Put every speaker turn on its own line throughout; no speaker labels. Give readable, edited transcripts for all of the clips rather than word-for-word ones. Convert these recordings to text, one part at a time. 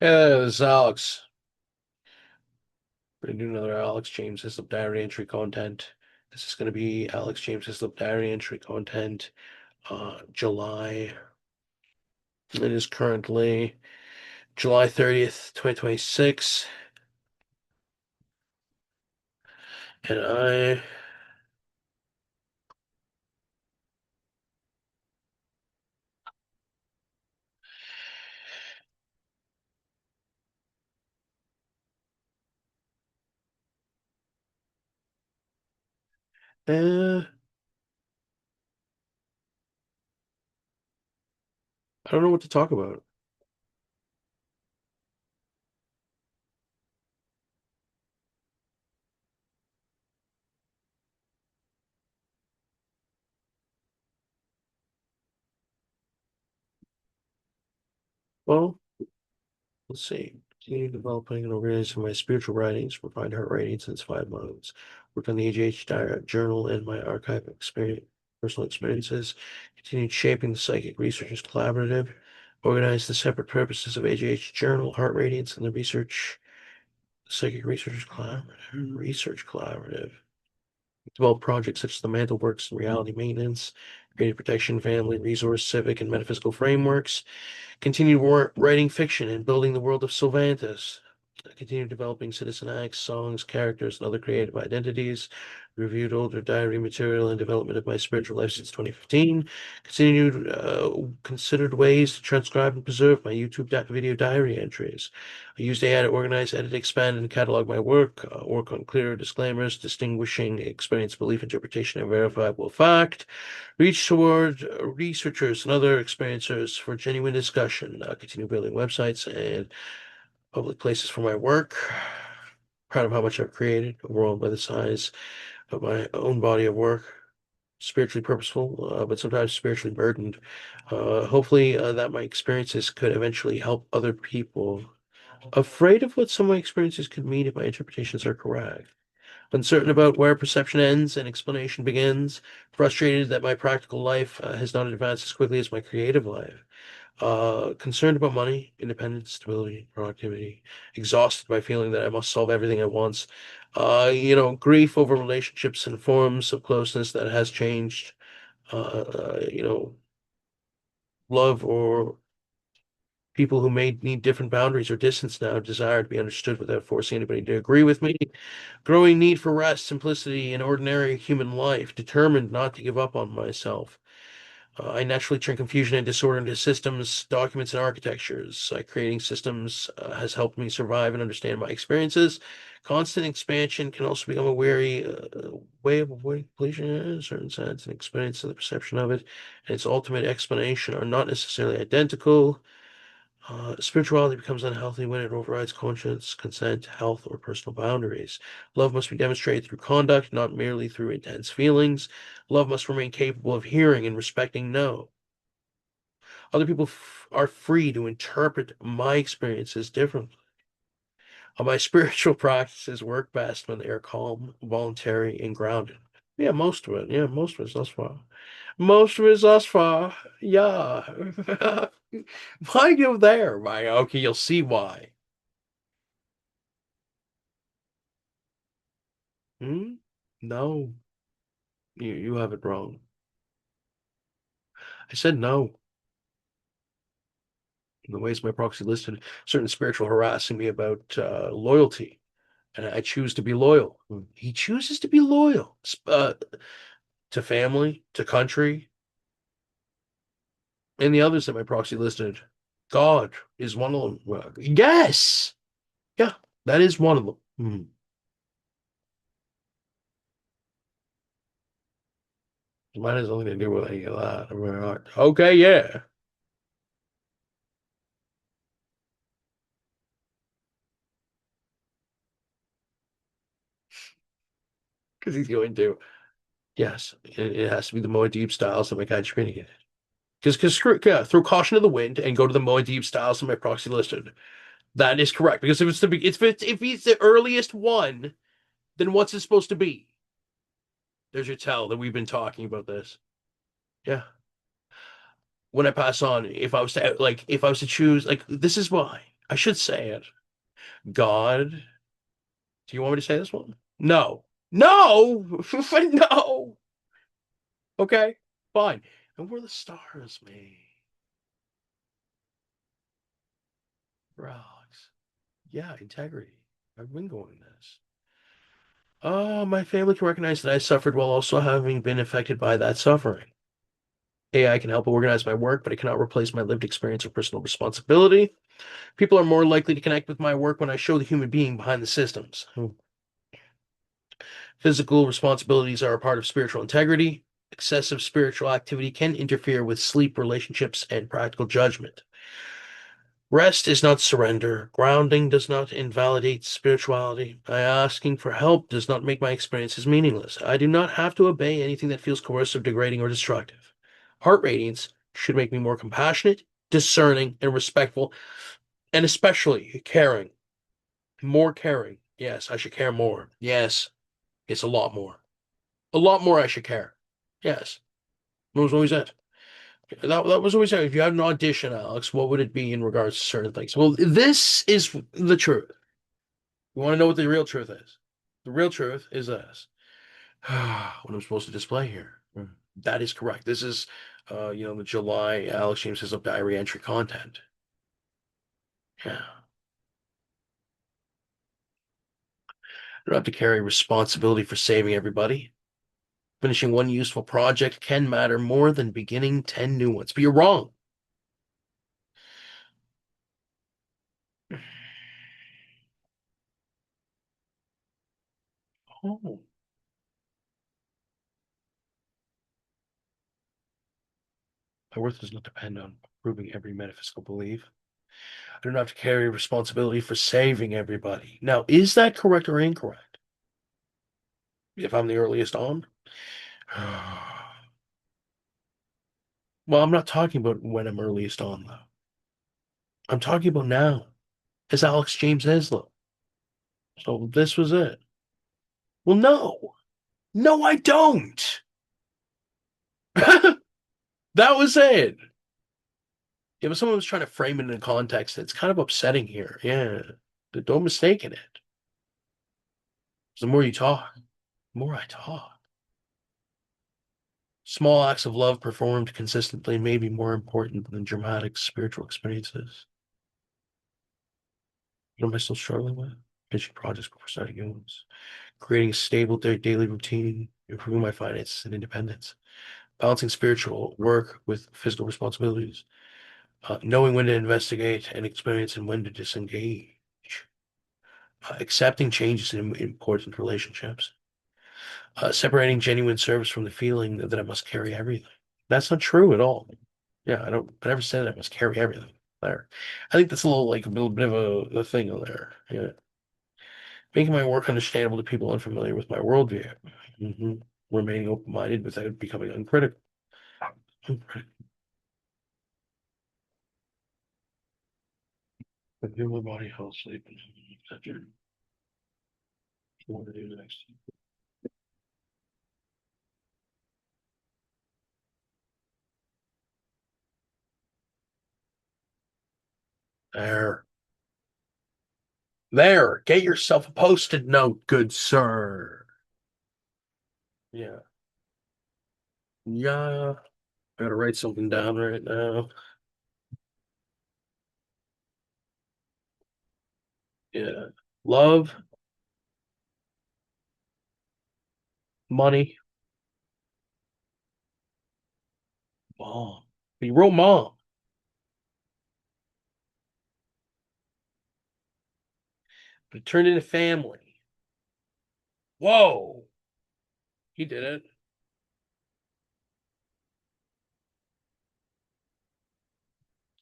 Yeah, this is Alex. We're gonna do another Alex James Hislop diary entry content. This is gonna be Alex James Hislop diary entry content, July. It is currently July 30th, 2026, and I don't know what to talk about. Well, let's see. Continue developing and organizing my spiritual writings, refined heart writing since 5 months. Worked on the AGH diary journal and my archive experience, personal experiences. Continued shaping the Psychic Researchers Collaborative. Organized the separate purposes of AGH journal, heart radiance, and the Psychic Researchers Collaborative. Research Collaborative. Developed projects such as the Mantle Works and Reality Maintenance, Creative Protection, Family, Resource, Civic, and Metaphysical Frameworks. Continued writing fiction and building the world of Sylvantis. Continued developing citizen acts, songs, characters, and other creative identities. Reviewed older diary material and development of my spiritual life since 2015. Continued considered ways to transcribe and preserve my YouTube video diary entries. I used AI to organize, edit, expand, and catalog my work on clear disclaimers, distinguishing experience, belief, interpretation, and verifiable fact. Reach toward researchers and other experiencers for genuine discussion. Continue building websites and public places for my work. Proud of how much I've created, overwhelmed by the size of my own body of work. Spiritually purposeful, but sometimes spiritually burdened. Hopefully, that my experiences could eventually help other people. Afraid of what some of my experiences could mean if my interpretations are correct. Uncertain about where perception ends and explanation begins. Frustrated that my practical life has not advanced as quickly as my creative life. Concerned about money, independence, stability, productivity. Exhausted by feeling that I must solve everything at once. Grief over relationships and forms of closeness that has changed. Love or people who may need different boundaries or distance now desire to be understood without forcing anybody to agree with me. Growing need for rest, simplicity, and ordinary human life, determined not to give up on myself. I naturally turn confusion and disorder into systems, documents, and architectures. Creating systems has helped me survive and understand my experiences. Constant expansion can also become a weary way of avoiding completion in a certain sense, and experience and the perception of it and its ultimate explanation are not necessarily identical. Spirituality becomes unhealthy when it overrides conscience, consent, health, or personal boundaries. Love must be demonstrated through conduct, not merely through intense feelings. Love must remain capable of hearing and respecting no. Other people are free to interpret my experiences differently. My spiritual practices work best when they are calm, voluntary, and grounded. Yeah, most of it. Yeah, most of it thus far. Most of it thus far. Yeah. Why go there? Why? Okay, you'll see why. Hmm? No, you have it wrong. I said no. In the ways my proxy listed certain spiritual harassing me about loyalty, and I choose to be loyal. He chooses to be loyal to family, to country, and the others that my proxy listed. God is one of them. Well, yes, yeah, that is one of them. Mine has nothing to do with any of that. I mean, okay, yeah, because he's going to. Yes, it has to be the Moedim styles that my guide training it. Because screw yeah, throw caution to the wind and go to the Moedim styles that my proxy listed. That is correct. Because if it's the earliest one, then what's it supposed to be? There's your tell that we've been talking about this. Yeah. When I pass on, if I was to choose, like this is why. I should say it. God. Do you want me to say this one? No. No! No! Okay, fine. And we're the stars, man. Rocks. Yeah, integrity. I've been going this. My family can recognize that I suffered while also having been affected by that suffering. AI can help organize my work, but it cannot replace my lived experience or personal responsibility. People are more likely to connect with my work when I show the human being behind the systems. Physical responsibilities are a part of spiritual integrity. Excessive spiritual activity can interfere with sleep, relationships, and practical judgment. Rest is not surrender. Grounding does not invalidate spirituality. Asking for help does not make my experiences meaningless. I do not have to obey anything that feels coercive, degrading, or destructive. Heart radiance should make me more compassionate, discerning, and respectful, and especially caring. More caring. Yes, I should care more. Yes, it's a lot more. A lot more I should care. Yes, that was always it. That was always it. If you had an audition, Alex, what would it be in regards to certain things? Well, this is the truth. You want to know what the real truth is? The real truth is this. What I'm supposed to display here. That is correct. This is, the July Alex James Hislop diary entry content. Yeah. I don't have to carry responsibility for saving everybody. Finishing one useful project can matter more than beginning 10 new ones. But you're wrong. Oh, my worth does not depend on proving every metaphysical belief. I don't have to carry responsibility for saving everybody. Now, is that correct or incorrect? If I'm the earliest on? Well, I'm not talking about when I'm earliest on, though. I'm talking about now, as Alex James Hislop. So this was it. Well, no. No, I don't. That was it. Yeah, but someone was trying to frame it in context. It's kind of upsetting here. Yeah. But don't mistake it. The more you talk, the more I talk. Small acts of love performed consistently may be more important than dramatic spiritual experiences. What am I still struggling with? Finishing projects before starting new ones. Creating a stable daily routine, improving my finances and independence, balancing spiritual work with physical responsibilities, knowing when to investigate and experience and when to disengage, accepting changes in important relationships, separating genuine service from the feeling that I must carry everything. That's not true at all. Yeah, I never said I must carry everything there. I think that's a little like a little bit of a thing on there. Yeah. Making my work understandable to people unfamiliar with my worldview. hmm Remaining open-minded without becoming uncritical. Review my body, health, sleep, and etc. What to do next? There. There. Get yourself a post-it note, good sir. Yeah. Yeah. I gotta write something down right now. Yeah. Love, money, mom. He wrote mom, but it turned into family. Whoa. He did it.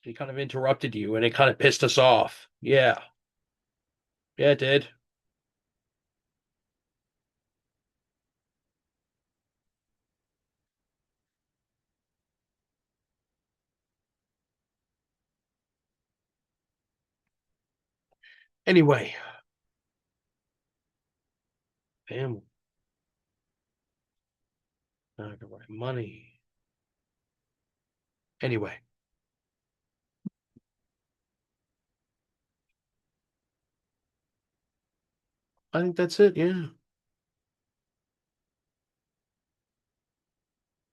He kind of interrupted you and it kind of pissed us off. Yeah. Yeah, it did. Anyway, family. Not gonna write money. Anyway, I think that's it. Yeah.